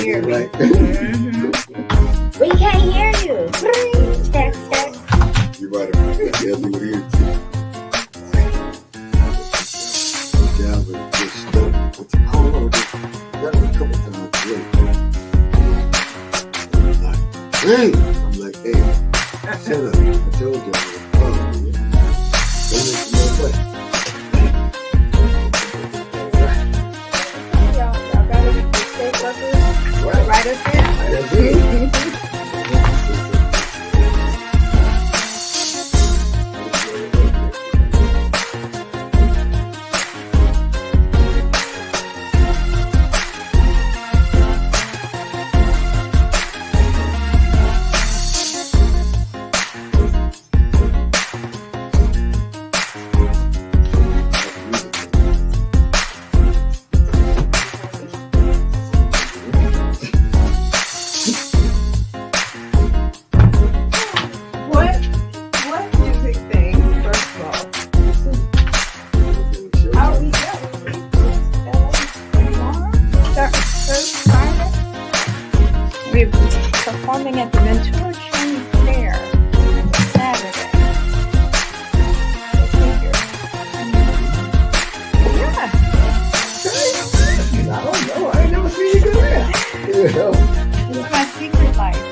hear me. Right? We can't hear you. Text. You're right about that. Yeah, we were here too. Yeah, but just stuck. I don't know. That was a couple times late. Hey! I'm like, hey, shut up. I told you I was calling you. Don't make no way. Y'all gotta stay focused. Right. Write us in. That's it. What music thing, first of all? How we go? We're performing at the Ventura County Fair Saturday. Yeah. I don't know. I ain't never seen you do that. Yeah. It's my secret life.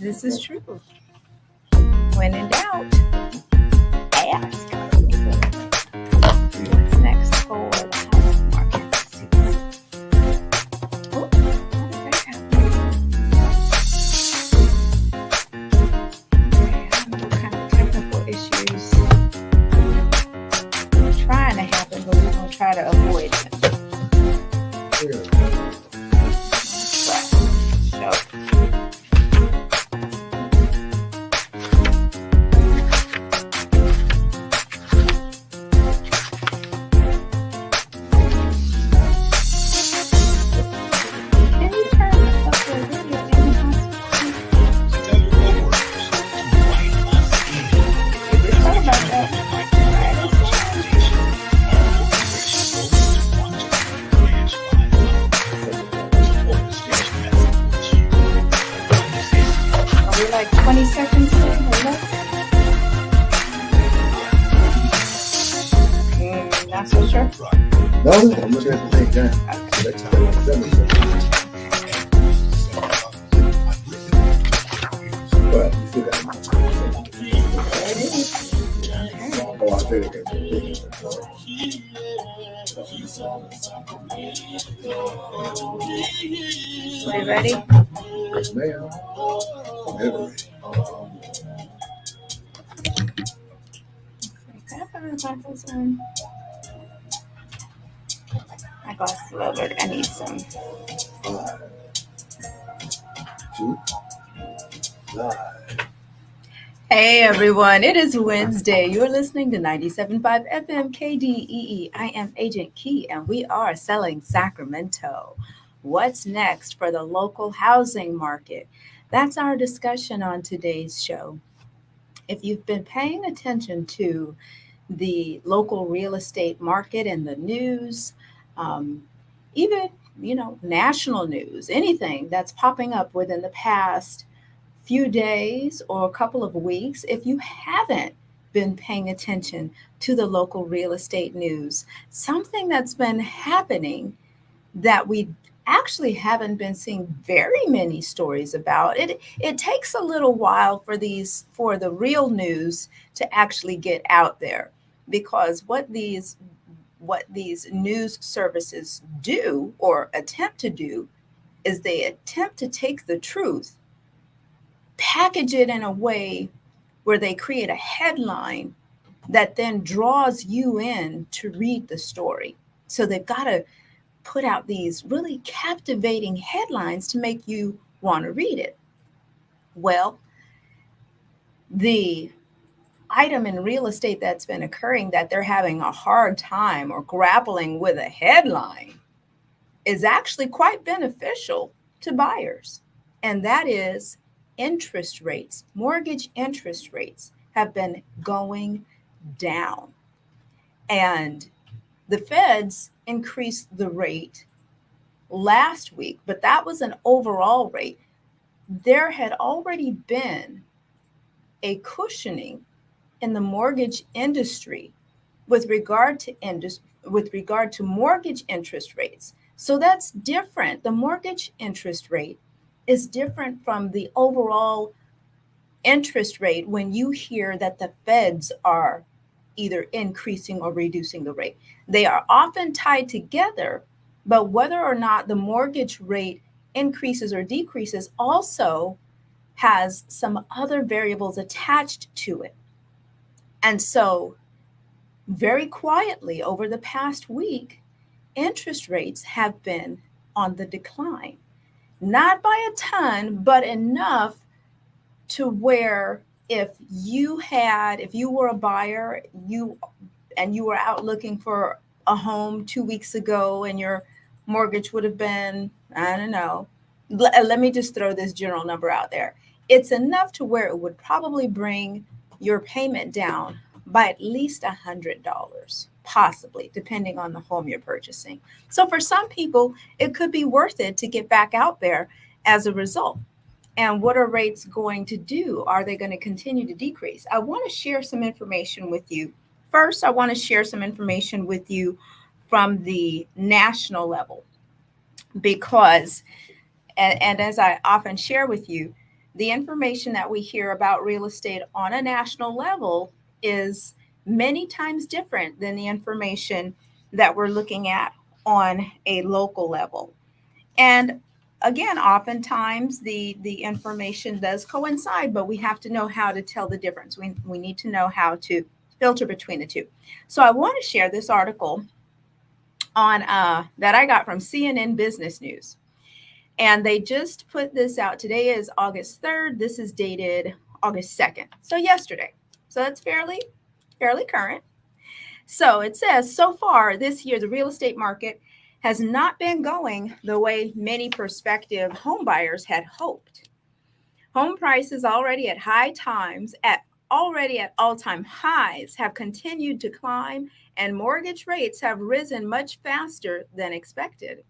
This is true. When in doubt, ask. What's next for the house market? Oh, what is happening? Okay, I don't know what kind of technical issues are trying to happen, but we're going to try to avoid it. So, can you turn up the radio in the hospital? Tell your coworkers to write us in. What about that? Right, it's fine. Our organization goes to one branch by support the state's message. Are we like 20 seconds in or less? Not so sure. No, I'm looking at the thing down. That's how like 7 seconds. But you still got oh, I figured that. Are you ready? Yes, ma'am. I'm ever ready. Can I put my glasses on? My glasses a little bit. I need some. 5, 2, live. Hey everyone, it is Wednesday. You're listening to 97.5 FM KDEE. I am Agent Key and we are selling Sacramento. What's next for the local housing market? That's our discussion on today's show. If you've been paying attention to the local real estate market and the news, even, national news, anything that's popping up within the past few days or a couple of weeks, if you haven't been paying attention to the local real estate news, something that's been happening that we actually haven't been seeing very many stories about. It takes a little while for the real news to actually get out there, because what these news services do or attempt to do is they attempt to take the truth, package it in a way where they create a headline that then draws you in to read the story. So they've got to put out these really captivating headlines to make you want to read it. Well, the item in real estate that's been occurring that they're having a hard time or grappling with a headline is actually quite beneficial to buyers. And that is interest rates. Mortgage interest rates have been going down. And the feds increased the rate last week, but that was an overall rate. There had already been a cushioning in the mortgage industry with regard to mortgage interest rates. So that's different. The mortgage interest rate is different from the overall interest rate when you hear that the feds are either increasing or reducing the rate. They are often tied together, but whether or not the mortgage rate increases or decreases also has some other variables attached to it. And so, very quietly over the past week, interest rates have been on the decline. Not by a ton, but enough to where if you were a buyer, you were out looking for a home 2 weeks ago and your mortgage would have been, I don't know, let me just throw this general number out there. It's enough to where it would probably bring your payment down by at least $100, possibly, depending on the home you're purchasing. So for some people, it could be worth it to get back out there as a result. And what are rates going to do? Are they going to continue to decrease? I want to share some information with you. First, I want to share some information with you from the national level because, and as I often share with you, the information that we hear about real estate on a national level is many times different than the information that we're looking at on a local level. And again, oftentimes the information does coincide, but we have to know how to tell the difference. We need to know how to filter between the two. So I want to share this article on that I got from CNN Business News. And they just put this out. Today is August 3rd. This is dated August 2nd. So yesterday. So that's fairly current. So it says, so far this year, the real estate market has not been going the way many prospective home buyers had hoped. Home prices already at all-time highs have continued to climb, and mortgage rates have risen much faster than expected.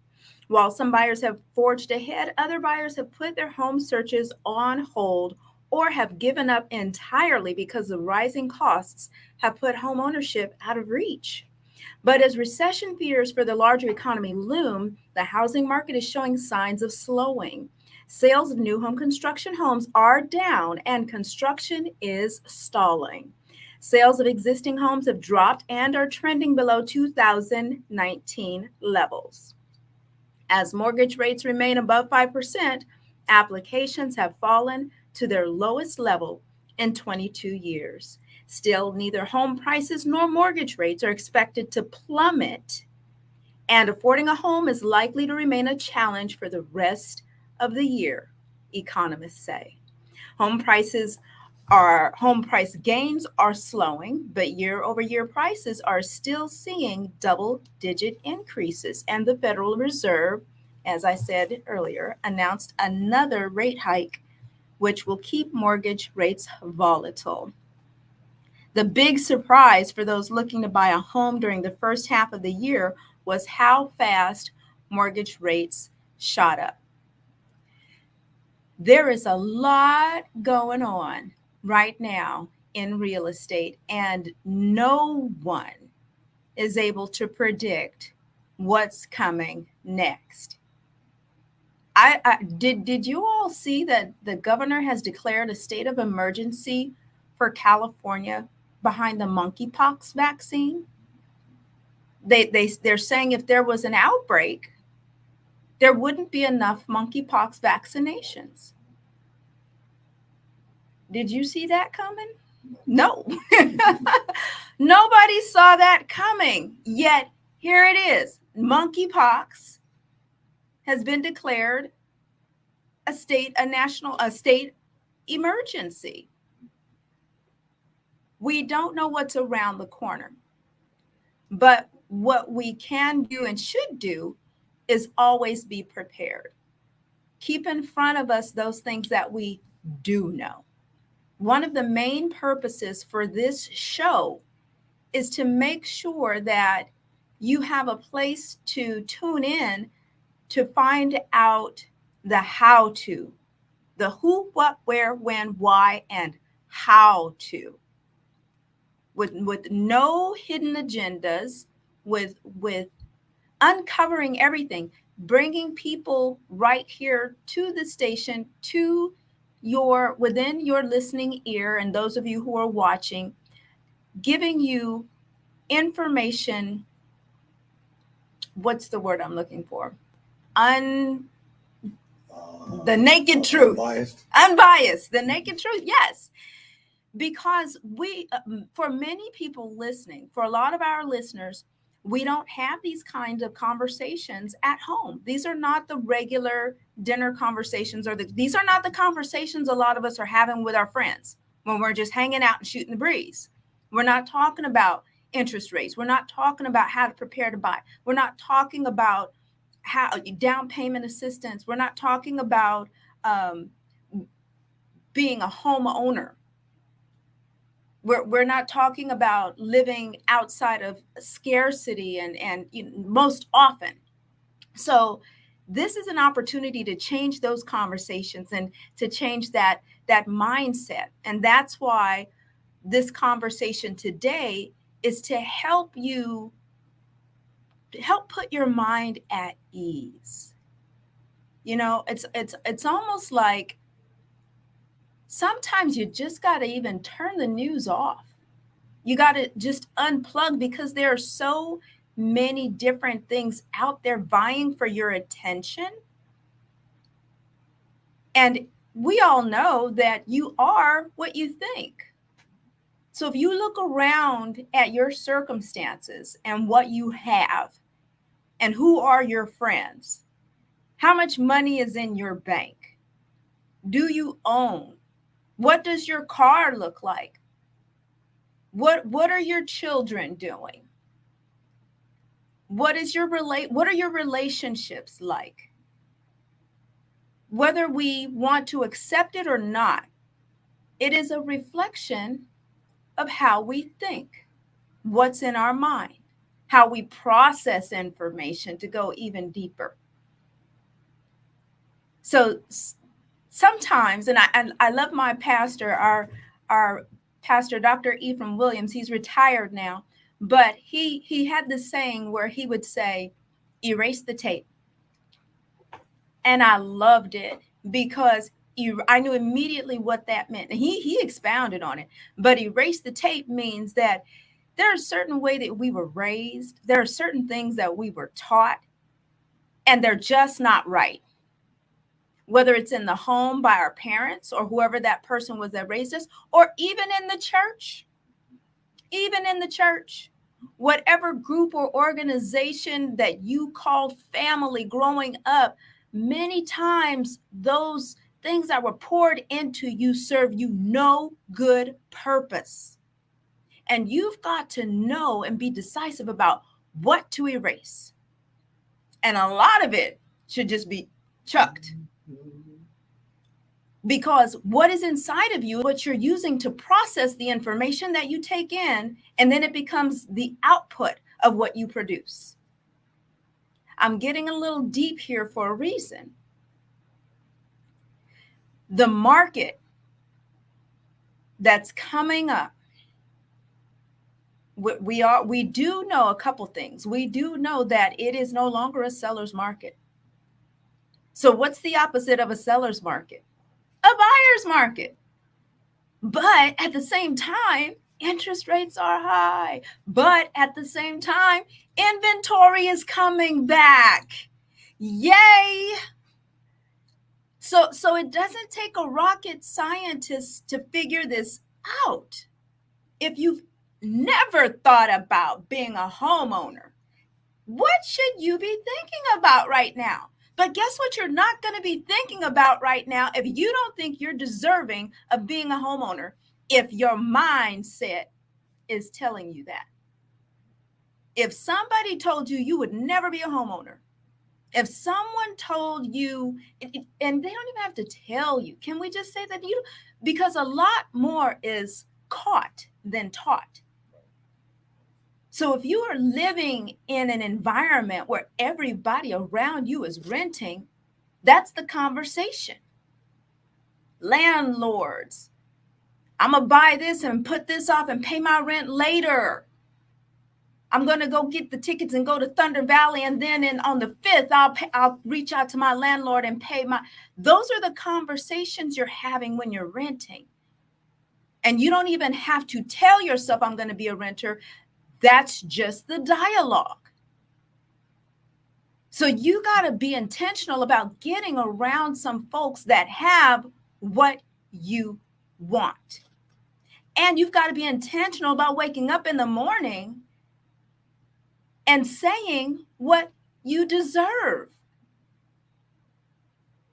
While some buyers have forged ahead, other buyers have put their home searches on hold or have given up entirely because the rising costs have put home ownership out of reach. But as recession fears for the larger economy loom, the housing market is showing signs of slowing. Sales of new home construction homes are down and construction is stalling. Sales of existing homes have dropped and are trending below 2019 levels. As mortgage rates remain above 5%, applications have fallen to their lowest level in 22 years. Still, neither home prices nor mortgage rates are expected to plummet, and affording a home is likely to remain a challenge for the rest of the year, economists say. Home price gains are slowing, but year-over-year prices are still seeing double-digit increases, and the Federal Reserve, as I said earlier, announced another rate hike, which will keep mortgage rates volatile. The big surprise for those looking to buy a home during the first half of the year was how fast mortgage rates shot up. There is a lot going on right now in real estate, and no one is able to predict what's coming next. Did you all see that the governor has declared a state of emergency for California behind the monkeypox vaccine? They're saying if there was an outbreak, there wouldn't be enough monkeypox vaccinations. Did you see that coming? No. Nobody saw that coming. Yet here it is. Monkeypox has been declared a state emergency. We don't know what's around the corner. But what we can do and should do is always be prepared. Keep in front of us those things that we do know. One of the main purposes for this show is to make sure that you have a place to tune in to find out the how to, the who, what, where, when, why, and how to, with no hidden agendas, with uncovering everything, bringing people right here to the station, to your within your listening ear, and those of you who are watching, giving you information. What's the word I'm looking for? The naked truth. Unbiased. The naked truth. Yes. Because for many people listening, for a lot of our listeners, we don't have these kinds of conversations at home. These are not the regular dinner conversations, or these are not the conversations a lot of us are having with our friends when we're just hanging out and shooting the breeze. We're not talking about interest rates. We're not talking about how to prepare to buy. We're not talking about how down payment assistance. We're not talking about being a homeowner. We're not talking about living outside of scarcity and most often. So this is an opportunity to change those conversations and to change that mindset. And that's why this conversation today is to help put your mind at ease. It's almost like sometimes you just got to even turn the news off. You got to just unplug, because there are so many different things out there vying for your attention. And we all know that you are what you think. So if you look around at your circumstances and what you have and who are your friends, how much money is in your bank? Do you own? What does your car look like? What are your children doing? What are your relationships like? Whether we want to accept it or not, it is a reflection of how we think, what's in our mind, how we process information to go even deeper. So sometimes, and I love my pastor, our pastor, Dr. Ephraim Williams. He's retired now, but he had this saying where he would say, "Erase the tape," and I loved it because I knew immediately what that meant. And he expounded on it. But erase the tape means that there are certain way that we were raised. There are certain things that we were taught, and they're just not right. Whether it's in the home by our parents or whoever that person was that raised us, or even in the church, whatever group or organization that you called family growing up, many times those things that were poured into you serve you no good purpose. And you've got to know and be decisive about what to erase. And a lot of it should just be chucked. Because what is inside of you, what you're using to process the information that you take in, and then it becomes the output of what you produce. I'm getting a little deep here for a reason. The market that's coming up, we do know a couple things. We do know that it is no longer a seller's market. So what's the opposite of a seller's market? A buyer's market. But at the same time, interest rates are high. But at the same time, inventory is coming back. Yay! So it doesn't take a rocket scientist to figure this out. If you've never thought about being a homeowner, what should you be thinking about right now? But guess what you're not going to be thinking about right now if you don't think you're deserving of being a homeowner, if your mindset is telling you that. If somebody told you you would never be a homeowner, if someone told you, and they don't even have to tell you, can we just say that because a lot more is caught than taught. So if you are living in an environment where everybody around you is renting, that's the conversation. Landlords, I'm going to buy this and put this off and pay my rent later. I'm going to go get the tickets and go to Thunder Valley. And then on the 5th, I'll reach out to my landlord and pay my. Those are the conversations you're having when you're renting. And you don't even have to tell yourself I'm going to be a renter. That's just the dialogue. So you got to be intentional about getting around some folks that have what you want. And you've got to be intentional about waking up in the morning and saying what you deserve.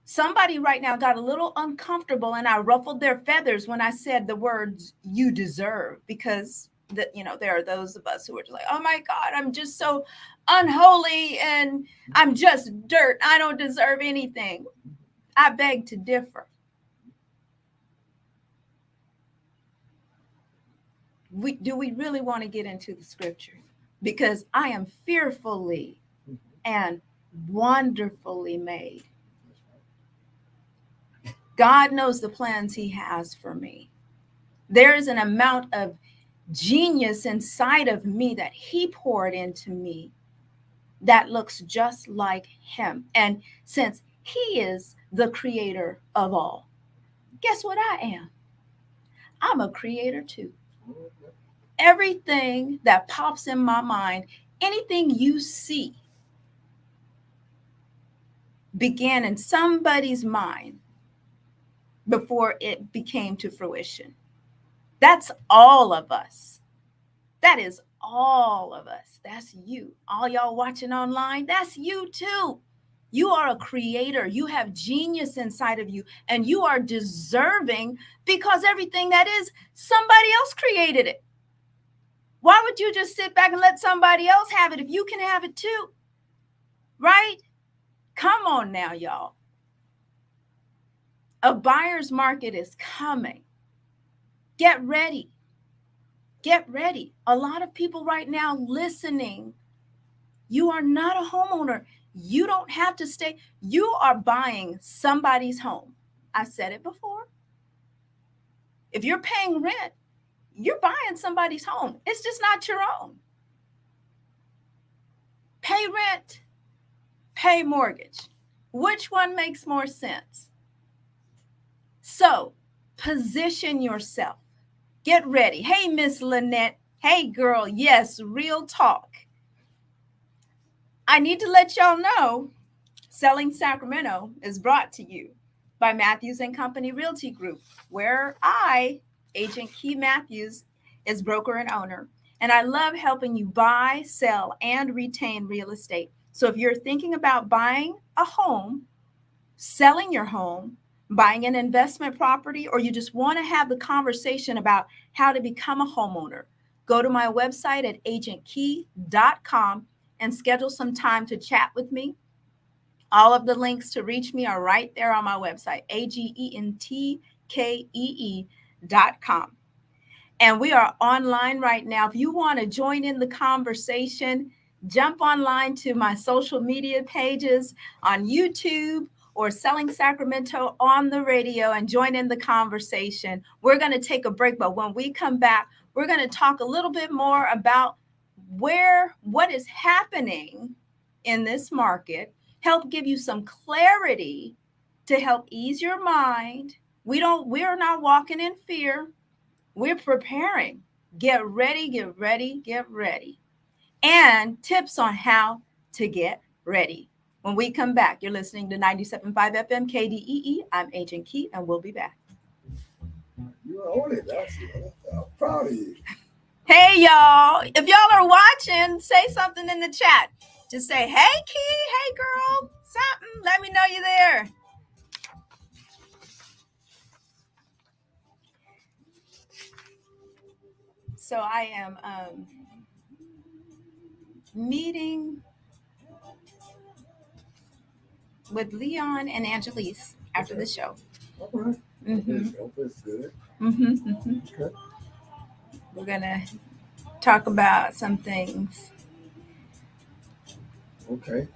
Somebody right now got a little uncomfortable and I ruffled their feathers when I said the words you deserve, because there are those of us who are just like, oh my God, I'm just so unholy and I'm just dirt. I don't deserve anything. I beg to differ. Do we really want to get into the scripture? Because I am fearfully and wonderfully made. God knows the plans he has for me. There is an amount of genius inside of me that he poured into me that looks just like him. And since he is the creator of all, guess what I am? I'm a creator too. Everything that pops in my mind, anything you see, began in somebody's mind before it became to fruition. That's all of us. That is all of us. That's you. All y'all watching online, that's you too. You are a creator. You have genius inside of you, and you are deserving because everything that is, somebody else created it. Why would you just sit back and let somebody else have it if you can have it too? Right? Come on now, y'all. A buyer's market is coming. Get ready. Get ready. A lot of people right now listening, you are not a homeowner. You don't have to stay. You are buying somebody's home. I said it before. If you're paying rent, you're buying somebody's home. It's just not your own. Pay rent, pay mortgage. Which one makes more sense? So position yourself. Get ready. Hey, Miss Lynette. Hey, girl. Yes, real talk. I need to let y'all know Selling Sacramento is brought to you by Matthews and Company Realty Group, where I, Agent Key Matthews, is broker and owner. And I love helping you buy, sell, and retain real estate. So if you're thinking about buying a home, selling your home, buying an investment property, or you just want to have the conversation about how to become a homeowner, go to my website at agentkey.com and schedule some time to chat with me. All of the links to reach me are right there on my website, agentkee.com. And we are online right now. If you want to join in the conversation, jump online to my social media pages on YouTube or Selling Sacramento on the radio and join in the conversation. We're going to take a break, but when we come back, we're going to talk a little bit more about what is happening in this market, help give you some clarity to help ease your mind. We're not walking in fear. We're preparing. Get ready, get ready, get ready. And tips on how to get ready. When we come back, you're listening to 97.5 FM KDEE. I'm Agent Key, and we'll be back. You're on it. I'm proud of you. Hey, y'all. If y'all are watching, say something in the chat. Just say, hey, Key, hey, girl, something. Let me know you're there. So I am meeting with Leon and Angelise after the show. All right. Mm-hmm. That's good. Mm-hmm. Mm-hmm. Okay. We're gonna talk about some things. Okay.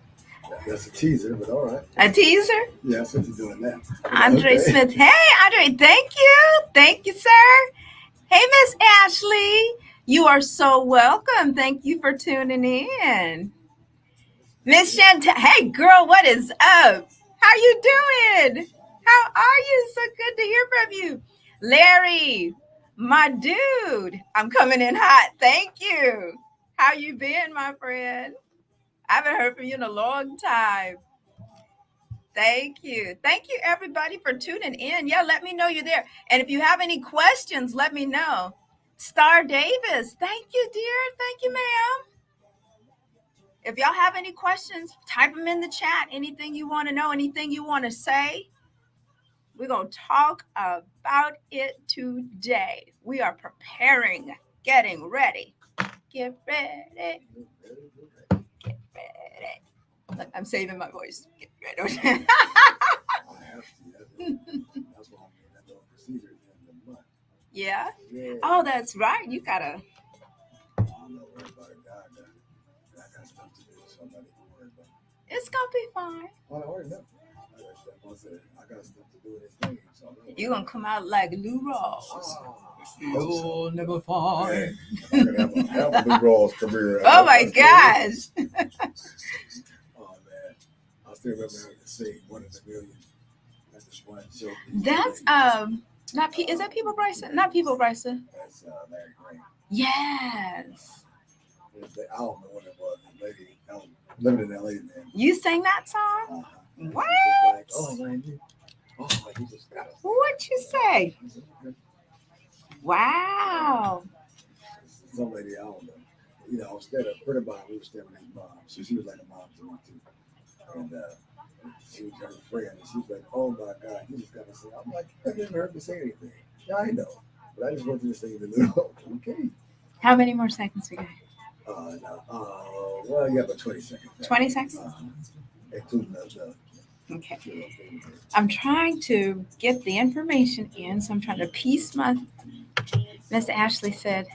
That's a teaser, but all right. A teaser? Yeah, since you're doing that. Andre Okay. Smith. Hey, Andre, thank you. Thank you, sir. Hey, Miss Ashley. You are so welcome. Thank you for tuning in. Miss Chantel. Hey, girl, what is up? How you doing? How are you? So good to hear from you. Larry, my dude. I'm coming in hot. Thank you. How you been, my friend? I haven't heard from you in a long time. Thank you. Thank you, everybody, for tuning in. Yeah, let me know you're there. And if you have any questions, let me know. Star Davis, thank you, dear. Thank you, ma'am. If y'all have any questions, type them in the chat. Anything you want to know, anything you want to say, we're going to talk about it today. We are preparing, getting ready. Get ready. Get ready. Look, I'm saving my voice. Get ready. I have to. That's why I'm doing that little procedure at the end of the month. Yeah? Yeah. Oh, that's right. You got to. I'm not worried about it. God, I got stuff to do, so I'm not even worried about it. It's going to be fine. Well, I already know. I got stuff to do with this thing, so You're going to come out like Lou Rawls. You'll never find. I'm going to have a Lou Rawls career. Oh, my gosh. Oh, man. I still remember having to sing One in a Million. That's just one show. That's, not is that People Bryson? Not People Bryson. That's Larry Green. Yes. I don't know what it was. The lady, I was living in LA then. You sang that song? What? Like, oh, man, you just got to. What'd you say? Wow. Some lady, I don't know. You know, instead of put about, we were staying with his mom. So she was like a mom to me too. And she was her friend. And she was like, oh my God, you just got to sing. I'm like, I never heard me say anything. Yeah, I know. But I just want you to sing the little. Okay. How many more seconds we got? No. Well, you have about 20 seconds. 20 seconds? Including the Okay. I'm trying to get the information in, so I'm trying to piece my. Miss Ashley said,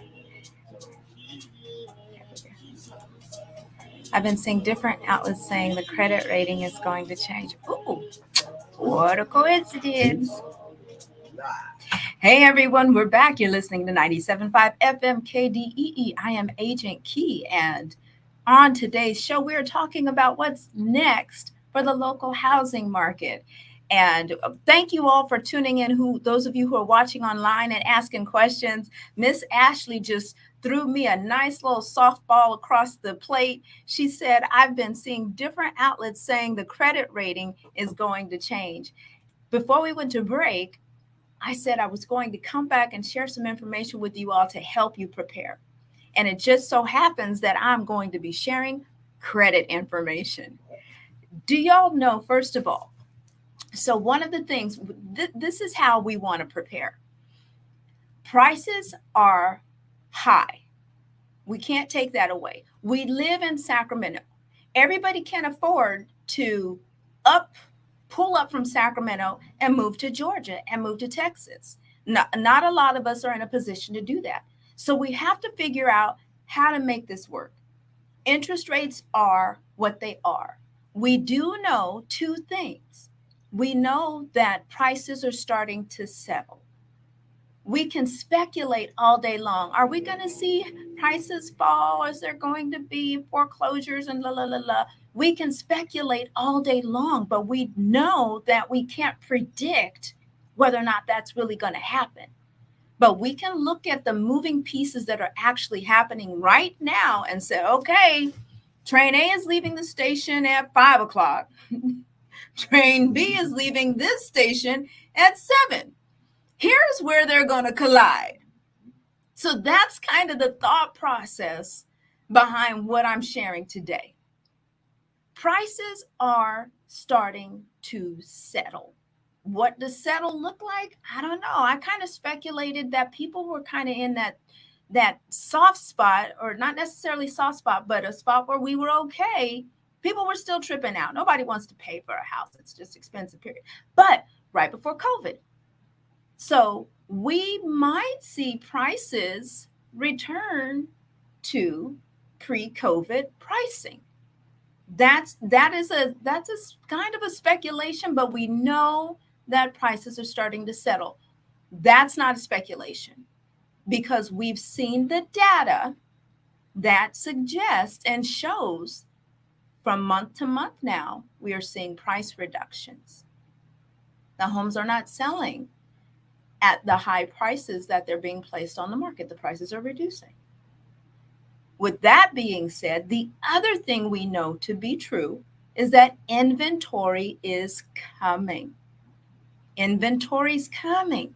I've been seeing different outlets saying the credit rating is going to change. Ooh, what a coincidence. Hey everyone, we're back. You're listening to 97.5 FM KDEE. I am Agent Key, and on today's show, we're talking about what's next for the local housing market. And thank you all for tuning in, those of you who are watching online and asking questions. Miss Ashley just threw me a nice little softball across the plate. She said, I've been seeing different outlets saying the credit rating is going to change. Before we went to break, I said I was going to come back and share some information with you all to help you prepare. And it just so happens that I'm going to be sharing credit information. Do y'all know, first of all, so one of the things, this is how we want to prepare. Prices are high. We can't take that away. We live in Sacramento. Everybody can afford to pull up from Sacramento and move to Georgia and move to Texas. Not a lot of us are in a position to do that. So we have to figure out how to make this work. Interest rates are what they are. We do know two things. We know that prices are starting to settle. We can speculate all day long. Are we going to see prices fall? Is there going to be foreclosures and la, la, la, la? We can speculate all day long, but we know that we can't predict whether or not that's really going to happen. But we can look at the moving pieces that are actually happening right now and say, okay, train A is leaving the station at 5 o'clock. Train B is leaving this station at 7. Here's where they're going to collide. So that's kind of the thought process behind what I'm sharing today. Prices are starting to settle. What does settle look like? I don't know. I kind of speculated that people were kind of in that soft spot, or not necessarily soft spot, but a spot where we were okay. People were still tripping out. Nobody wants to pay for a house. It's just expensive, period. But right before COVID. So we might see prices return to pre-COVID pricing. That's a kind of a speculation, but we know that prices are starting to settle. That's not a speculation because we've seen the data that suggests and shows from month to month now, we are seeing price reductions. The homes are not selling at the high prices that they're being placed on the market. The prices are reducing. With that being said, the other thing we know to be true is that inventory is coming. Inventory's coming.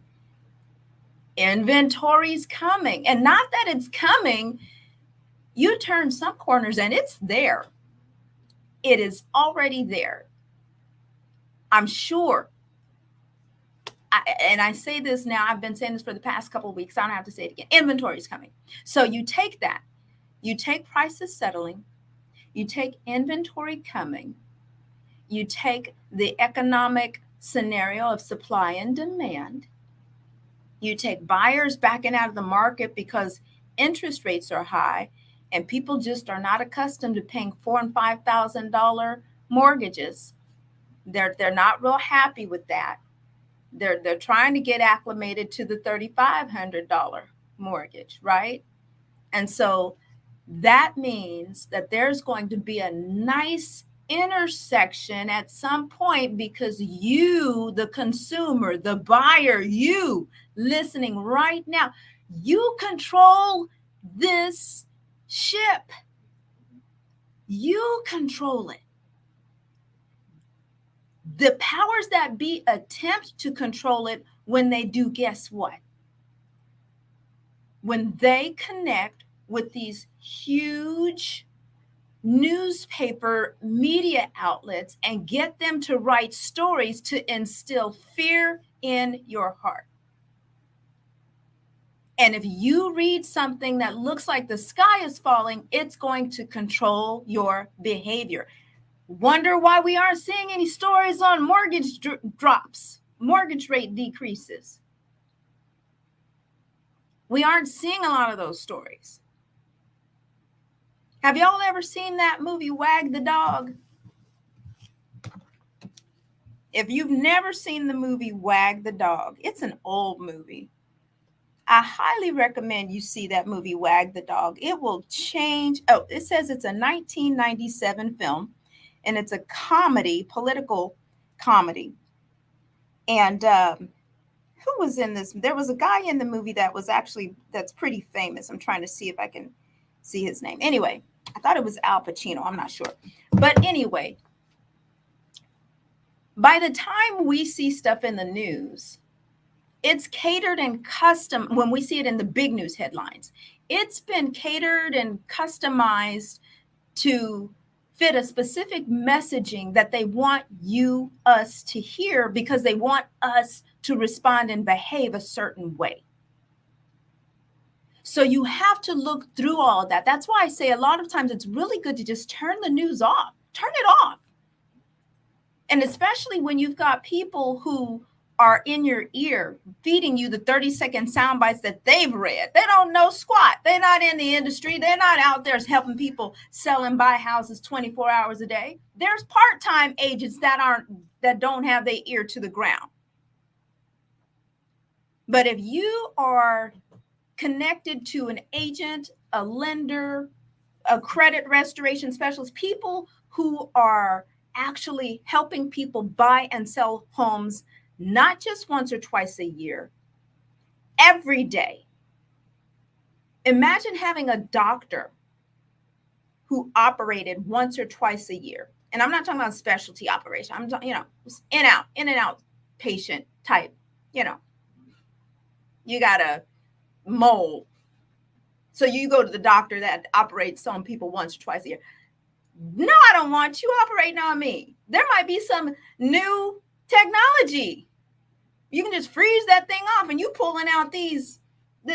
Inventory's coming. And not that it's coming, you turn some corners and it's there. It is already there. I'm sure. And I say this now, I've been saying this for the past couple of weeks. I don't have to say it again. Inventory is coming. So you take that. You take prices settling. You take inventory coming. You take the economic scenario of supply and demand. You take buyers backing out of the market because interest rates are high and people just are not accustomed to paying $4,000 and $5,000 mortgages. They're not real happy with that. They're trying to get acclimated to the $3,500 mortgage, right? And so that means that there's going to be a nice intersection at some point because you, the consumer, the buyer, you listening right now, you control this ship. You control it. The powers that be attempt to control it. When they do, guess what? When they connect with these huge newspaper media outlets and get them to write stories to instill fear in your heart. And if you read something that looks like the sky is falling, it's going to control your behavior. Wonder why we aren't seeing any stories on mortgage drops, mortgage rate decreases. We aren't seeing a lot of those stories. Have y'all ever seen that movie, Wag the Dog? If you've never seen the movie Wag the Dog, it's an old movie. I highly recommend you see that movie, Wag the Dog. It will change. Oh, it says it's a 1997 film, and it's a comedy, political comedy. And who was in this? There was a guy in the movie that's pretty famous. I'm trying to see if I can see his name. Anyway, I thought it was Al Pacino. I'm not sure. But anyway, by the time we see stuff in the news, it's catered and custom. When we see it in the big news headlines, it's been catered and customized to fit a specific messaging that they want us to hear because they want us to respond and behave a certain way. So you have to look through all of that. That's why I say a lot of times it's really good to just turn the news off. Turn it off. And especially when you've got people who are in your ear feeding you the 30-second sound bites that they've read. They don't know squat. They're not in the industry. They're not out there helping people sell and buy houses 24 hours a day. There's part-time agents that don't have their ear to the ground. But if you are connected to an agent, a lender, a credit restoration specialist, people who are actually helping people buy and sell homes, not just once or twice a year, every day. Imagine having a doctor who operated once or twice a year. And I'm not talking about specialty operation. I'm talking, in and out patient type, you got a mole. So you go to the doctor that operates on people once or twice a year. No, I don't want you operating on me. There might be some new technology. You can just freeze that thing off and you pulling out this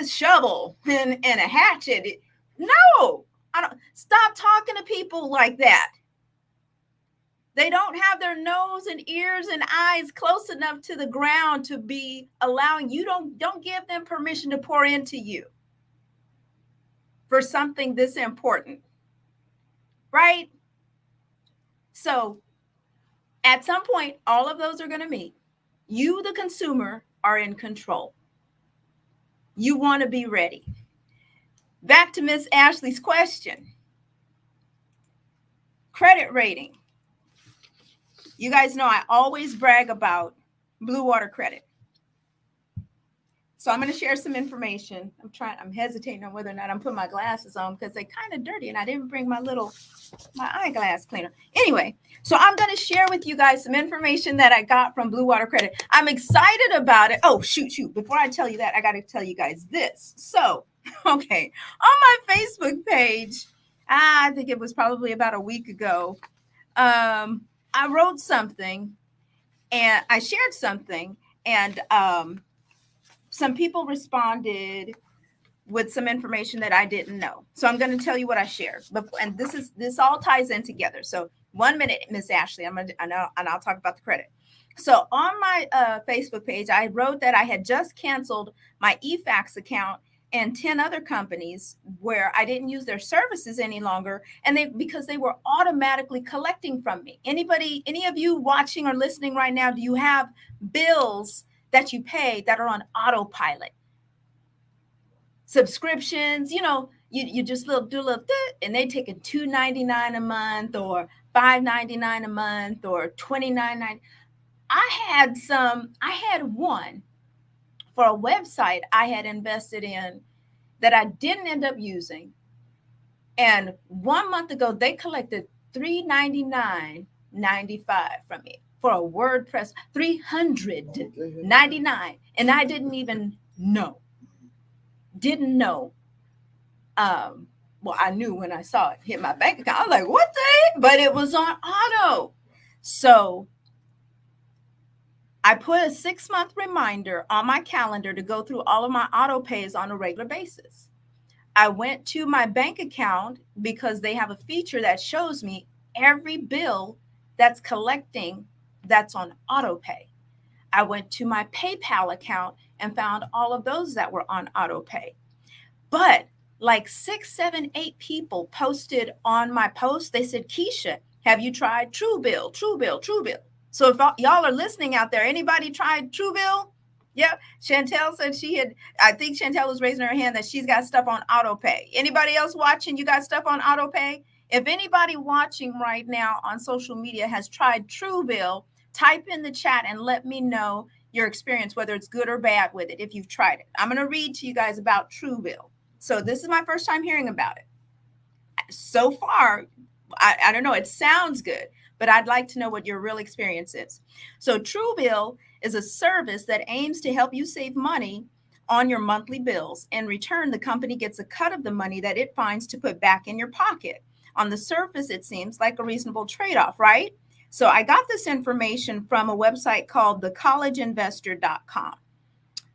shovel and a hatchet. No, I don't. Stop talking to people like that. They don't have their nose and ears and eyes close enough to the ground to be allowing you. Don't give them permission to pour into you. for something this important, right? So at some point, all of those are going to meet. You, the consumer, are in control. You want to be ready. Back to Miss Ashley's question. Credit rating. You guys know I always brag about Blue Water Credit. So I'm going to share some information. I'm hesitating on whether or not I'm putting my glasses on because they're kind of dirty and I didn't bring my eyeglass cleaner. Anyway, so I'm going to share with you guys some information that I got from Blue Water Credit. I'm excited about it. Oh, shoot. Before I tell you that, I got to tell you guys this. So, okay, on my Facebook page, I think it was probably about a week ago, I wrote something and I shared something and some people responded with some information that I didn't know. So I'm going to tell you what I shared. And this all ties in together. So 1 minute, Miss Ashley, I'll talk about the credit. So on my Facebook page, I wrote that I had just canceled my eFax account and 10 other companies where I didn't use their services any longer, and because they were automatically collecting from me. Any of you watching or listening right now, do you have bills that you pay that are on autopilot? Subscriptions, you just do a little and they take it $2.99 a month or $5.99 a month or $29.99. I had one for a website I had invested in that I didn't end up using. And 1 month ago, they collected $399.95 from me for a WordPress, $399. And I didn't even know. Well, I knew when I saw it hit my bank account. I was like, what the heck? But it was on auto. So I put a 6-month reminder on my calendar to go through all of my auto pays on a regular basis. I went to my bank account because they have a feature that shows me every bill that's collecting that's on auto pay. I went to my PayPal account and found all of those that were on auto pay. But like 6, 7, 8 people posted on my post. They said, Keisha, have you tried Truebill? So if y'all are listening out there, anybody tried Truebill? Yep. Chantel said I think Chantel was raising her hand that she's got stuff on auto pay. Anybody else watching, you got stuff on auto pay? If anybody watching right now on social media has tried Truebill, type in the chat and let me know your experience, whether it's good or bad with it, if you've tried it. I'm going to read to you guys about Truebill. So this is my first time hearing about it. So far, I don't know, it sounds good, but I'd like to know what your real experience is. So Truebill is a service that aims to help you save money on your monthly bills. In return, the company gets a cut of the money that it finds to put back in your pocket. On the surface, it seems like a reasonable trade-off, right? So I got this information from a website called thecollegeinvestor.com.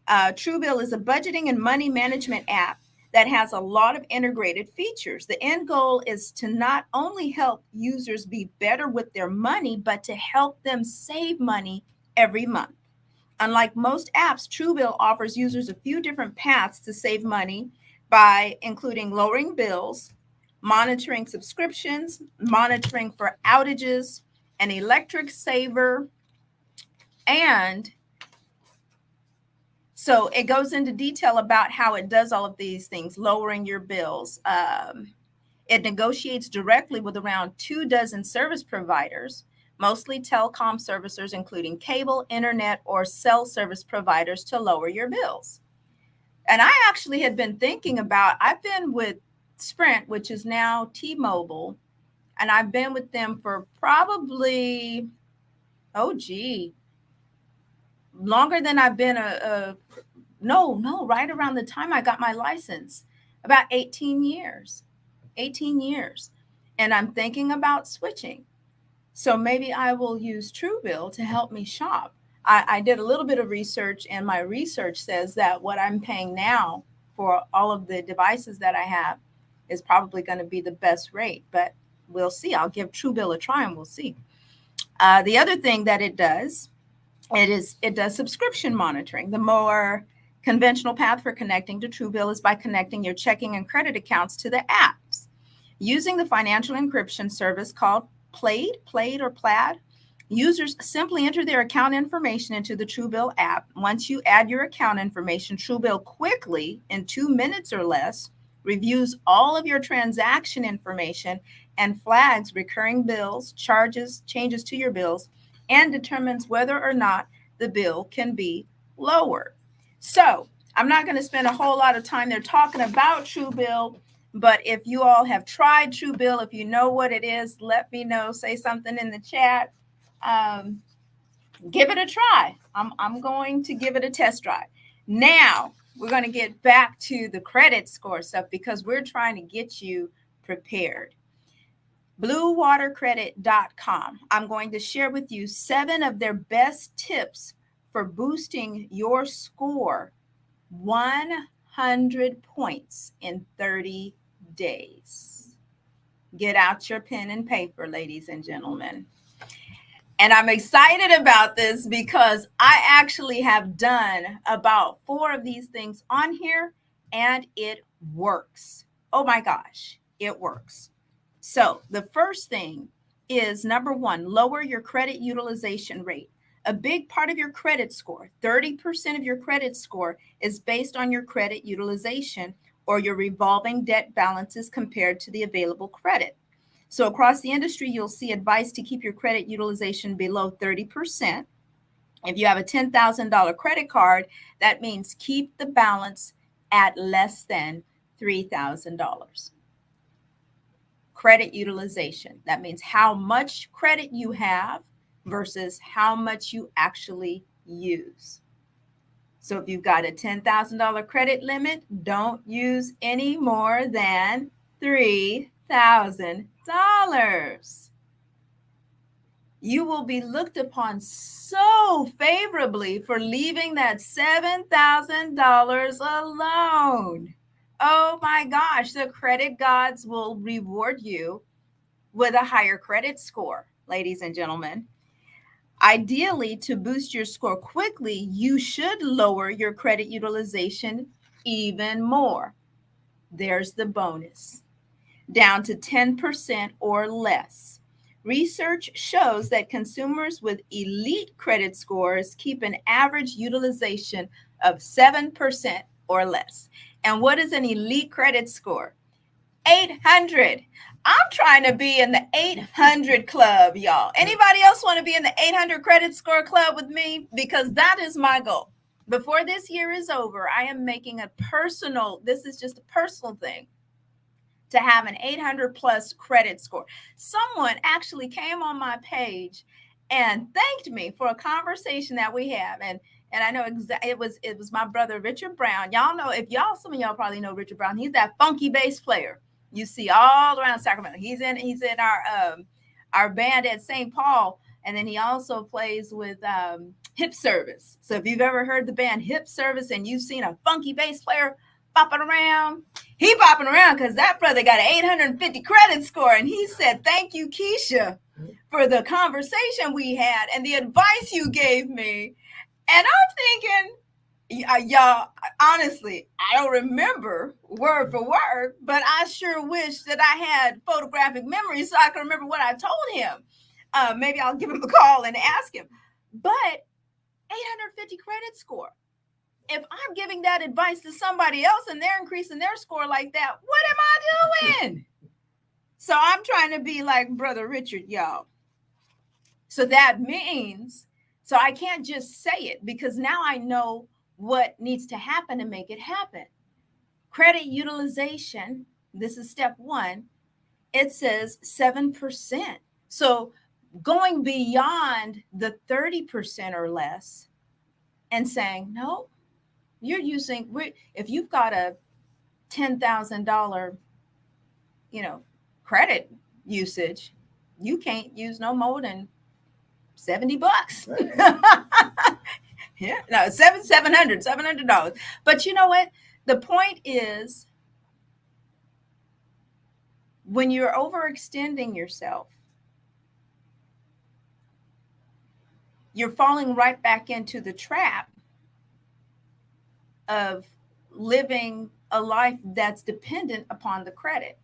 Truebill is a budgeting and money management app that has a lot of integrated features. The end goal is to not only help users be better with their money, but to help them save money every month. Unlike most apps, Truebill offers users a few different paths to save money by including lowering bills, monitoring subscriptions, monitoring for outages, an electric saver, and so it goes into detail about how it does all of these things, lowering your bills. It negotiates directly with around 24 service providers, mostly telecom servicers, including cable, internet, or cell service providers to lower your bills. And I actually had been thinking I've been with Sprint, which is now T-Mobile, and I've been with them for probably, longer than I've been right around the time I got my license, about 18 years. And I'm thinking about switching. So maybe I will use Truebill to help me shop. I did a little bit of research, and my research says that what I'm paying now for all of the devices that I have is probably going to be the best rate, but we'll see. I'll give Truebill a try and we'll see. The other thing that it does subscription monitoring. The more Conventional path for connecting to Truebill is by connecting your checking and credit accounts to the apps. Using the financial encryption service called Plaid or Plaid, users simply enter their account information into the Truebill app. Once you add your account information, Truebill quickly, in 2 minutes or less, reviews all of your transaction information and flags recurring bills, charges, changes to your bills, and determines whether or not the bill can be lowered. So I'm not going to spend a whole lot of time there talking about Truebill, but if you all have tried Truebill, if you know what it is, let me know. Say something in the chat. Give it a try. I'm going to give it a test drive. Now we're going to get back to the credit score stuff because we're trying to get you prepared. BlueWaterCredit.com. I'm going to share with you 7 of their best tips for boosting your score 100 points in 30 days. Get out your pen and paper, ladies and gentlemen. And I'm excited about this because I actually have done about 4 of these things on here and it works. Oh my gosh, it works. So the first thing is, number 1, lower your credit utilization rate. A big part of your credit score, 30% of your credit score, is based on your credit utilization or your revolving debt balances compared to the available credit. So across the industry, you'll see advice to keep your credit utilization below 30%. If you have a $10,000 credit card, that means keep the balance at less than $3,000. Credit utilization, that means how much credit you have versus how much you actually use. So if you've got a $10,000 credit limit, don't use any more than $3,000. You will be looked upon so favorably for leaving that $7,000 alone. Oh my gosh, the credit gods will reward you with a higher credit score, ladies and gentlemen. Ideally, to boost your score quickly, you should lower your credit utilization even more. There's the bonus. Down to 10% or less. Research shows that consumers with elite credit scores keep an average utilization of 7% or less. And what is an elite credit score? 800. I'm trying to be in the 800 club, y'all. Anybody else want to be in the 800 credit score club with me? Because that is my goal. Before this year is over, I am making this is just a personal thing, to have an 800 plus credit score. Someone actually came on my page and thanked me for a conversation that we have. And I know it was my brother, Richard Brown. Y'all know, some of y'all probably know Richard Brown. He's that funky bass player you see all around Sacramento. He's in our band at St. Paul. And then he also plays with Hip Service. So if you've ever heard the band Hip Service and you've seen a funky bass player bopping around, he bopping around because that brother got an 850 credit score. And he said, thank you, Keisha, for the conversation we had and the advice you gave me. And I'm thinking, y'all, honestly, I don't remember word for word, but I sure wish that I had photographic memory so I can remember what I told him. Maybe I'll give him a call and ask him. But 850 credit score. If I'm giving that advice to somebody else and they're increasing their score like that, what am I doing? So I'm trying to be like Brother Richard, y'all. So that means, so I can't just say it because now I know what needs to happen to make it happen. Credit utilization, this is step 1. It says 7%. So going beyond the 30% or less and saying, no, you're using, if you've got a $10,000, credit usage, you can't use no more than $70. Yeah, no, $700. But you know what? The point is, when you're overextending yourself, you're falling right back into the trap of living a life that's dependent upon the credit,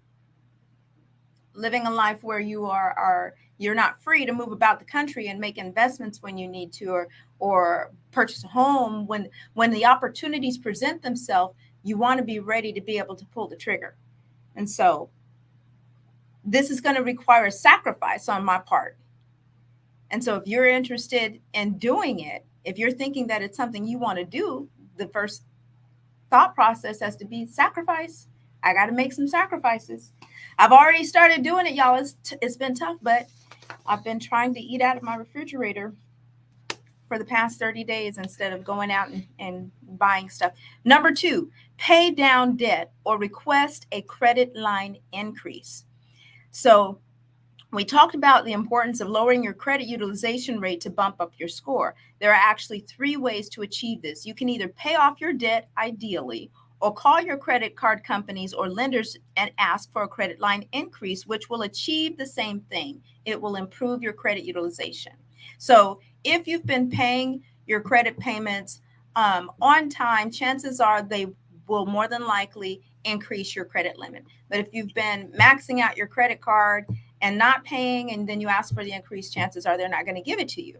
living a life where you're not free to move about the country and make investments when you need to, or purchase a home when the opportunities present themselves. You want to be ready to be able to pull the trigger. And so this is going to require a sacrifice on my part. And so if you're interested in doing it, if you're thinking that it's something you want to do, the first thought process has to be sacrifice. I got to make some sacrifices. I've already started doing it, y'all. It's been tough, but I've been trying to eat out of my refrigerator for the past 30 days instead of going out and buying stuff. Number 2, pay down debt or request a credit line increase. So we talked about the importance of lowering your credit utilization rate to bump up your score. There are actually 3 ways to achieve this. You can either pay off your debt, ideally, or call your credit card companies or lenders and ask for a credit line increase, which will achieve the same thing. It will improve your credit utilization. So if you've been paying your credit payments on time, chances are they will more than likely increase your credit limit. But if you've been maxing out your credit card and not paying, and then you ask for the increase, chances are they're not going to give it to you.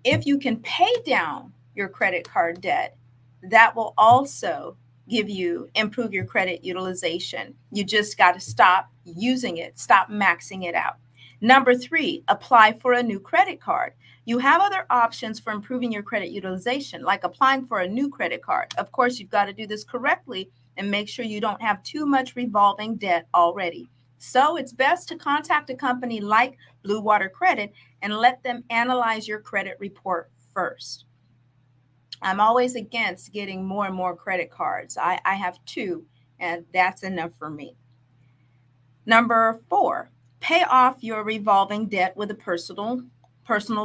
If you can pay down your credit card debt, that will also improve your credit utilization. You just got to stop using it, stop maxing it out. Number 3, apply for a new credit card. You have other options for improving your credit utilization, like applying for a new credit card. Of course, you've got to do this correctly and make sure you don't have too much revolving debt already. So it's best to contact a company like Blue Water Credit and let them analyze your credit report first. I'm always against getting more and more credit cards. I have 2, and that's enough for me. Number 4, pay off your revolving debt with a personal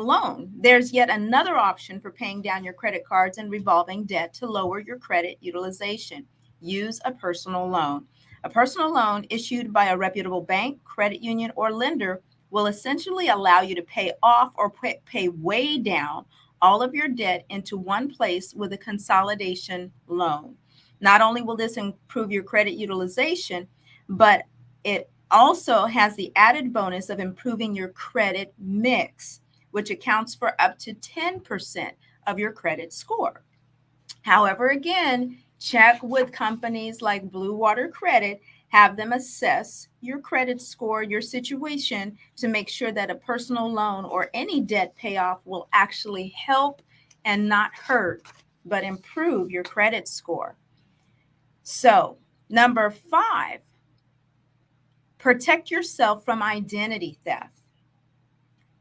loan. There's yet another option for paying down your credit cards and revolving debt to lower your credit utilization. Use a personal loan. A personal loan issued by a reputable bank, credit union, or lender will essentially allow you to pay off or pay way down all of your debt into one place with a consolidation loan. Not only will this improve your credit utilization, but it also has the added bonus of improving your credit mix, which accounts for up to 10% of your credit score. However, again, check with companies like Blue Water Credit, have them assess your credit score, your situation, to make sure that a personal loan or any debt payoff will actually help and not hurt, but improve your credit score. So, number 5, protect yourself from identity theft.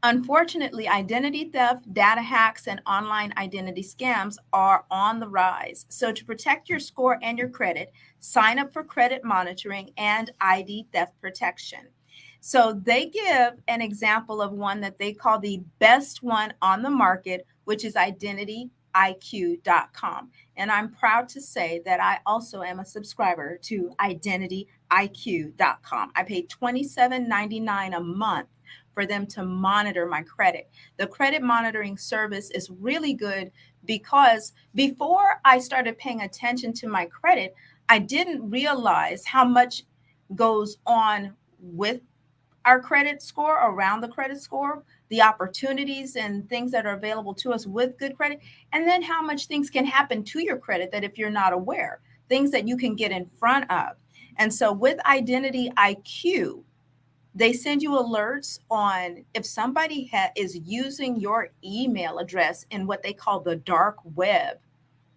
Unfortunately, identity theft, data hacks, and online identity scams are on the rise. So to protect your score and your credit, sign up for credit monitoring and ID theft protection. So they give an example of one that they call the best one on the market, which is IdentityIQ.com. And I'm proud to say that I also am a subscriber to IdentityIQ.com. I pay $27.99 a month for them to monitor my credit. The credit monitoring service is really good because before I started paying attention to my credit, I didn't realize how much goes on with our credit score, around the credit score, the opportunities and things that are available to us with good credit, and then how much things can happen to your credit that if you're not aware, things that you can get in front of. And so with Identity IQ, they send you alerts on if somebody is using your email address in what they call the dark web.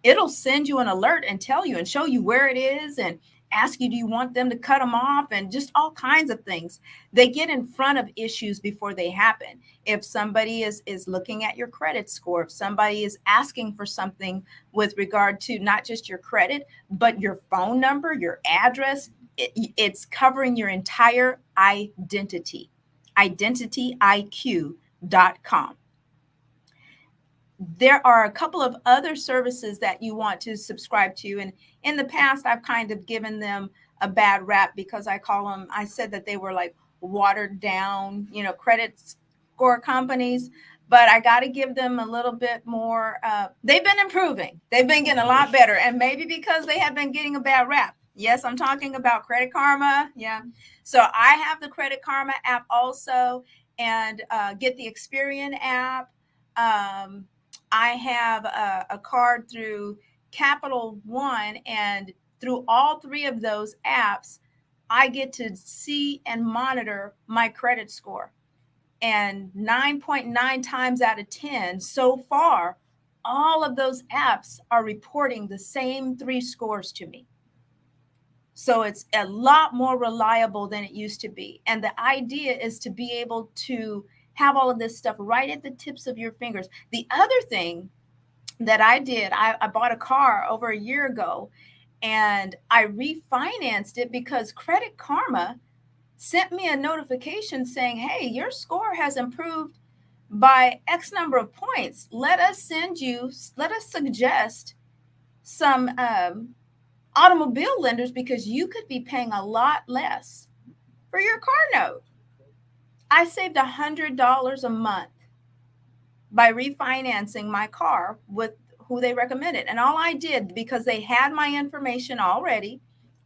It'll send you an alert and tell you and show you where it is and ask you, do you want them to cut them off, and just all kinds of things. They get in front of issues before they happen. If somebody is looking at your credit score, if somebody is asking for something with regard to not just your credit, but your phone number, your address, it's covering your entire identity. IdentityIQ.com. There are a couple of other services that you want to subscribe to. And in the past, I've kind of given them a bad rap because I said that they were like watered down, credit score companies. but I got to give them a little bit more. They've been improving. They've been getting a lot better. And maybe because they have been getting a bad rap. Yes, I'm talking about Credit Karma. Yeah. So I have the Credit Karma app also, and get the Experian app. I have a card through Capital One, and through all three of those apps, I get to see and monitor my credit score. And 9.9 times out of 10 so far, all of those apps are reporting the same three scores to me. So it's a lot more reliable than it used to be. And the idea is to be able to have all of this stuff right at the tips of your fingers. The other thing that I did, I bought a car over a year ago, and I refinanced it because Credit Karma sent me a notification saying, hey, your score has improved by X number of points. Let us suggest some automobile lenders because you could be paying a lot less for your car note. I saved $100 a month by refinancing my car with who they recommended. And all I did, because they had my information already,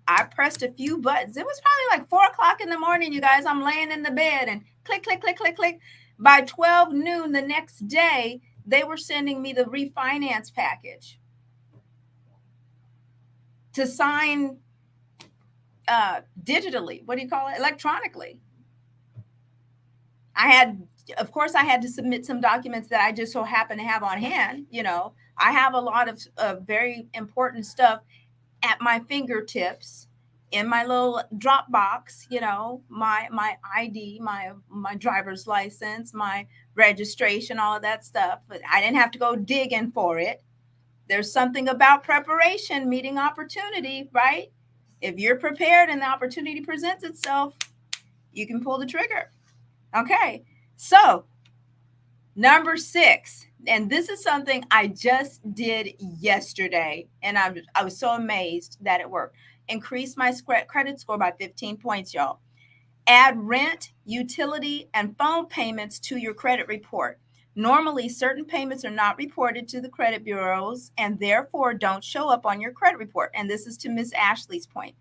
I pressed a few buttons. It was probably like 4:00 in the morning, you guys. I'm laying in the bed and click, click, click, click, click. By 12 noon the next day, they were sending me the refinance package to sign digitally. What do you call it? Electronically. Of course, I had to submit some documents that I just so happen to have on hand. I have a lot of very important stuff at my fingertips in my little Dropbox, my ID, my driver's license, my registration, all of that stuff. But I didn't have to go digging for it. There's something about preparation, meeting opportunity, right? If you're prepared and the opportunity presents itself, you can pull the trigger. Okay. So, number 6, and this is something I just did yesterday, and I was so amazed that it worked. Increase my credit score by 15 points, y'all. Add rent, utility, and phone payments to your credit report. Normally, certain payments are not reported to the credit bureaus and therefore don't show up on your credit report. And this is to Miss Ashley's point.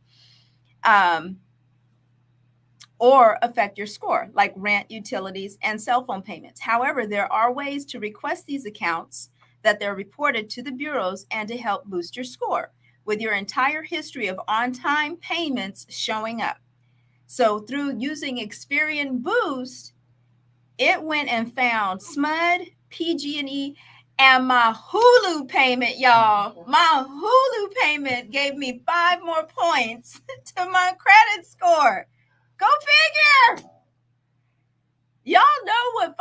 Or affect your score, like rent, utilities, and cell phone payments. However, there are ways to request these accounts that they're reported to the bureaus and to help boost your score with your entire history of on-time payments showing up. So through using Experian Boost, it went and found SMUD, PG&E, and my Hulu payment, y'all. My Hulu payment gave me 5 more points to my credit score. Go figure. Y'all know what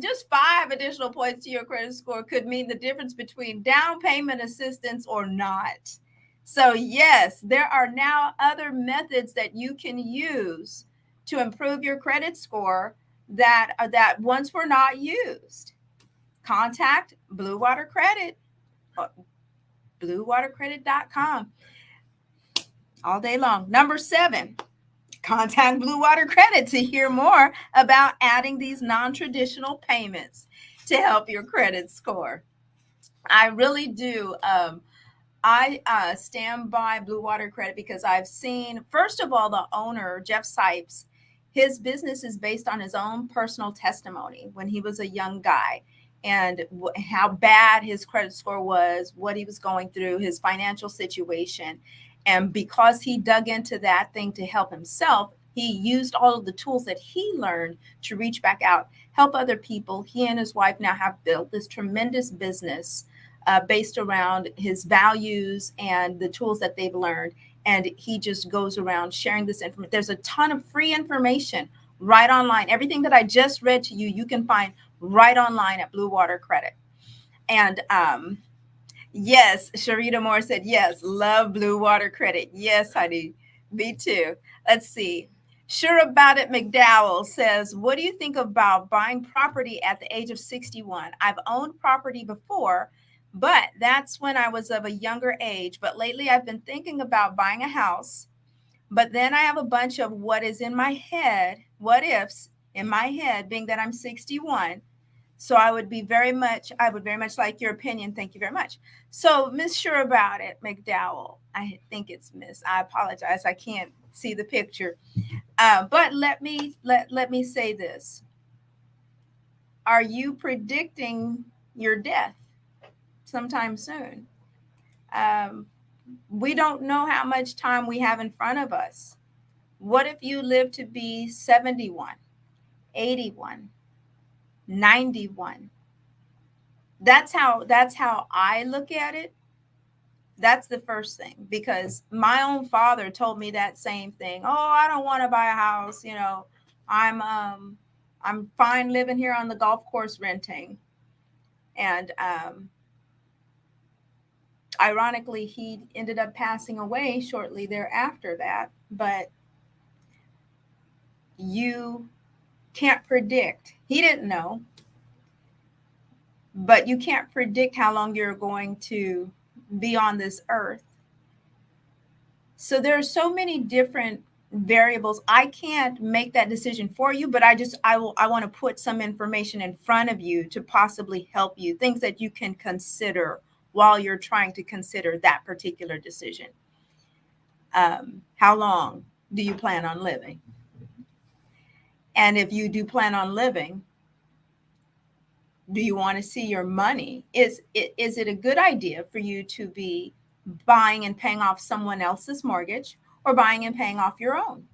just 5 additional points to your credit score could mean the difference between down payment assistance or not. So yes, there are now other methods that you can use to improve your credit score that once were not used. Contact Blue Water Credit, bluewatercredit.com all day long. Number 7. Contact Blue Water Credit to hear more about adding these non-traditional payments to help your credit score. I really do. I stand by Blue Water Credit because I've seen, first of all, the owner, Jeff Sipes, his business is based on his own personal testimony when he was a young guy and how bad his credit score was, what he was going through, his financial situation. And because he dug into that thing to help himself, he used all of the tools that he learned to reach back out, help other people. He and his wife now have built this tremendous business based around his values and the tools that they've learned. And he just goes around sharing this information. There's a ton of free information right online. Everything that I just read to you, you can find right online at Blue Water Credit. And yes, Sharita Moore said, yes, love Blue Water Credit. Yes, honey, me too. Let's see. Sure About It McDowell says, what do you think about buying property at the age of 61? I've owned property before, but that's when I was of a younger age. But lately I've been thinking about buying a house. But then I have a bunch of what ifs in my head, being that I'm 61. So I would very much like your opinion. Thank you very much. So Miss Sure About It McDowell, I think it's Miss. I apologize, I can't see the picture. But let me say this: are you predicting your death sometime soon? Um, we don't know how much time we have in front of us. What if you live to be 71, 81, 91? That's how I look at it. That's the first thing, because my own father told me that same thing. Oh, I don't want to buy a house, I'm fine living here on the golf course renting. And ironically, he ended up passing away shortly thereafter that. But you can't predict. He didn't know, but you can't predict how long you're going to be on this earth. So there are so many different variables. I can't make that decision for you, but I want to put some information in front of you to possibly help you, things that you can consider while you're trying to consider that particular decision. How long do you plan on living? And if you do plan on living, do you want to see your money? Is it a good idea for you to be buying and paying off someone else's mortgage, or buying and paying off your own?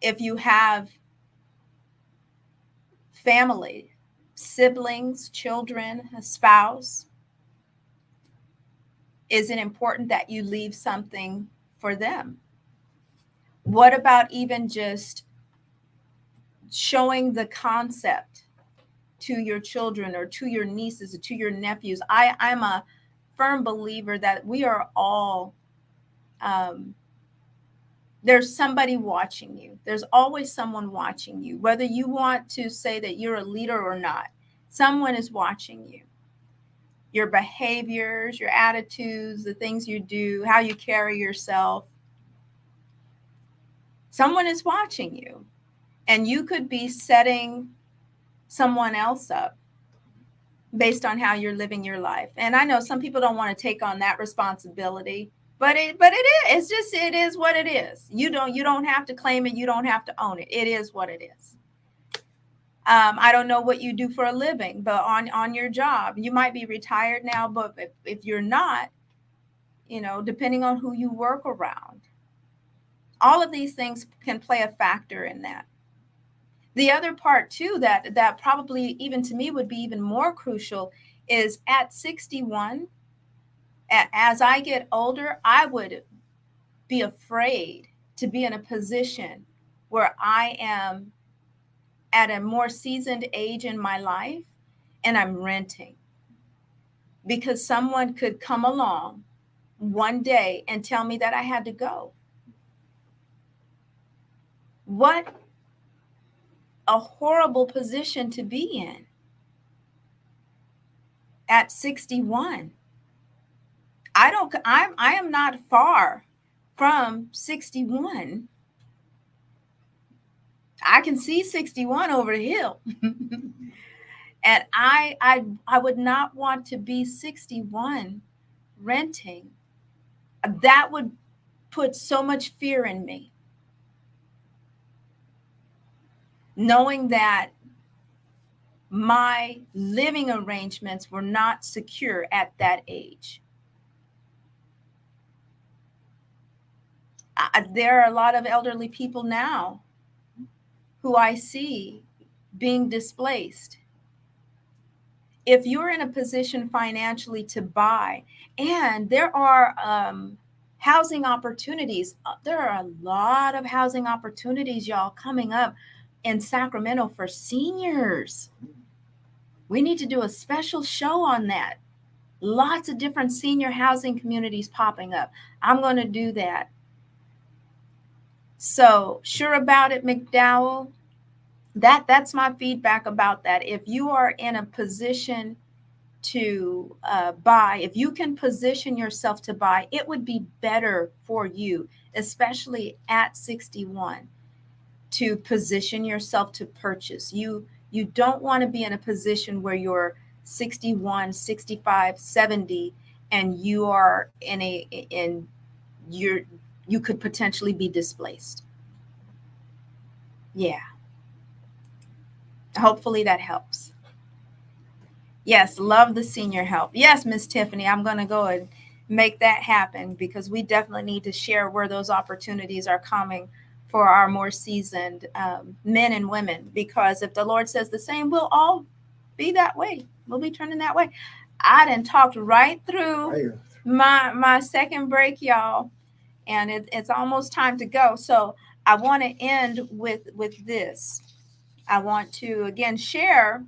If you have family, siblings, children, a spouse, is it important that you leave something for them? What about even just showing the concept to your children or to your nieces or to your nephews? I'm a firm believer that we are all, there's somebody watching you. There's always someone watching you, whether you want to say that you're a leader or not. Someone is watching you. Your behaviors, your attitudes, the things you do, how you carry yourself. Someone is watching you, and you could be setting someone else up based on how you're living your life. And I know some people don't want to take on that responsibility, but it is. It's just, it is what it is. You don't have to claim it. You don't have to own it. It is what it is. I don't know what you do for a living, but on your job, you might be retired now, but if you're not, depending on who you work around, all of these things can play a factor in that. The other part too, that probably even to me would be even more crucial, is at 61, as I get older, I would be afraid to be in a position where I am at a more seasoned age in my life and I'm renting, because someone could come along one day and tell me that I had to go. What a horrible position to be in at 61. I am not far from 61. I can see 61 over the hill. And I would not want to be 61 renting. That would put so much fear in me, knowing that my living arrangements were not secure at that age. There are a lot of elderly people now who I see being displaced. If you're in a position financially to buy, and there are housing opportunities, there are a lot of housing opportunities, y'all, coming up in Sacramento for seniors. We need to do a special show on that. Lots of different senior housing communities popping up. I'm going to do that. So, Sure About It McDowell, that's my feedback about that. If you are in a position to buy, if you can position yourself to buy, it would be better for you, especially at 61, to position yourself to purchase. You You don't want to be in a position where you're 61, 65, 70, and you are you could potentially be displaced. Yeah. Hopefully that helps. Yes, love the senior help. Yes, Miss Tiffany, I'm going to go and make that happen because we definitely need to share where those opportunities are coming for our more seasoned men and women. Because if the Lord says the same, we'll all be that way. We'll be turning that way. I done talked right through my second break, y'all, and it's almost time to go. So I want to end with this. I want to again share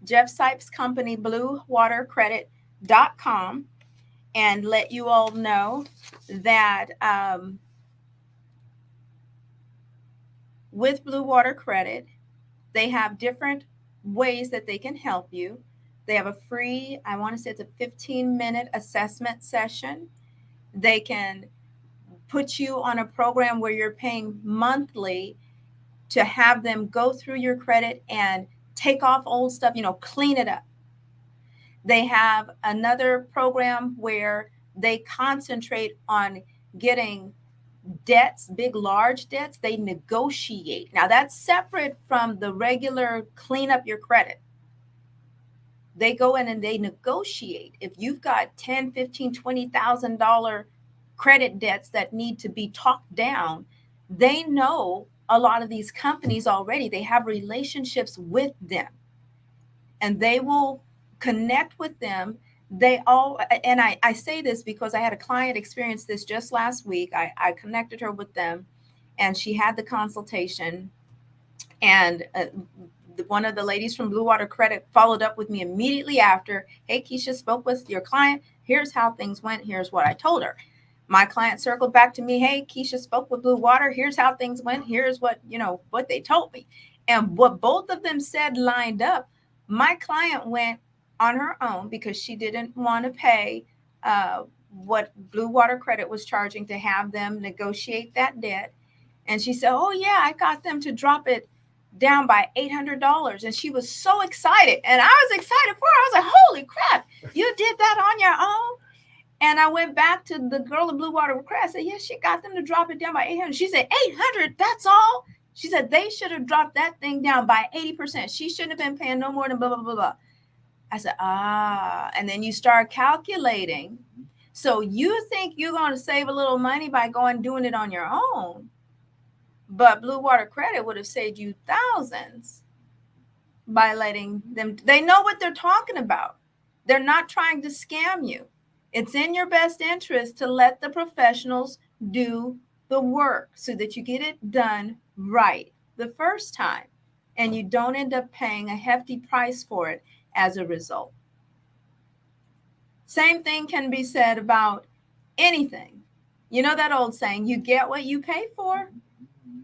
Jeff Sipes' company, BlueWaterCredit.com, and let you all know that with Blue Water Credit, they have different ways that they can help you. They have a free, I want to say it's a 15-minute assessment session. They can put you on a program where you're paying monthly to have them go through your credit and take off old stuff, clean it up. They have another program where they concentrate on getting debts, big, large debts, they negotiate. Now that's separate from the regular clean up your credit. They go in and they negotiate. If you've got $10, $15, $20,000 credit debts that need to be talked down, they know a lot of these companies already. They have relationships with them, and they will connect with them. They all, and I say this because I had a client experience this just last week. I connected her with them, and she had the consultation, and one of the ladies from Blue Water Credit followed up with me immediately after. Hey, Keisha, spoke with your client. Here's how things went. Here's what I told her. My client circled back to me. Hey, Keisha, spoke with Blue Water. Here's how things went. Here's what they told me. And what both of them said lined up. My client went on her own because she didn't want to pay what Blue Water Credit was charging to have them negotiate that debt. And she said, oh, yeah, I got them to drop it down by $800. And she was so excited. And I was excited for her. I was like, holy crap, you did that on your own? And I went back to the girl in Blue Water Credit. I said, yes, she got them to drop it down by 800. She said, 800, that's all? She said, they should have dropped that thing down by 80%. She shouldn't have been paying no more than blah, blah, blah, blah. I said, and then you start calculating. So you think you're going to save a little money by doing it on your own. But Blue Water Credit would have saved you thousands by letting them. They know what they're talking about. They're not trying to scam you. It's in your best interest to let the professionals do the work so that you get it done right the first time and you don't end up paying a hefty price for it as a result. Same thing can be said about anything. You know that old saying, you get what you pay for.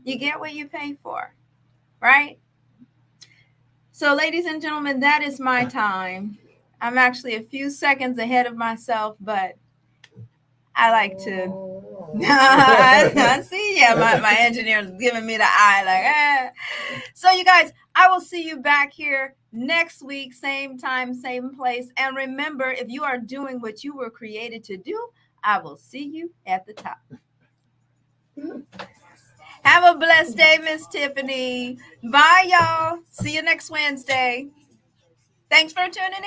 You get what you pay for, right? So, ladies and gentlemen, that is my time. I'm actually a few seconds ahead of myself, but I like to. I see, yeah, my engineer is giving me the eye, like, So, you guys, I will see you back here next week, same time, same place. And remember, if you are doing what you were created to do, I will see you at the top. Have a blessed day, Miss Tiffany. Bye, y'all. See you next Wednesday. Thanks for tuning in.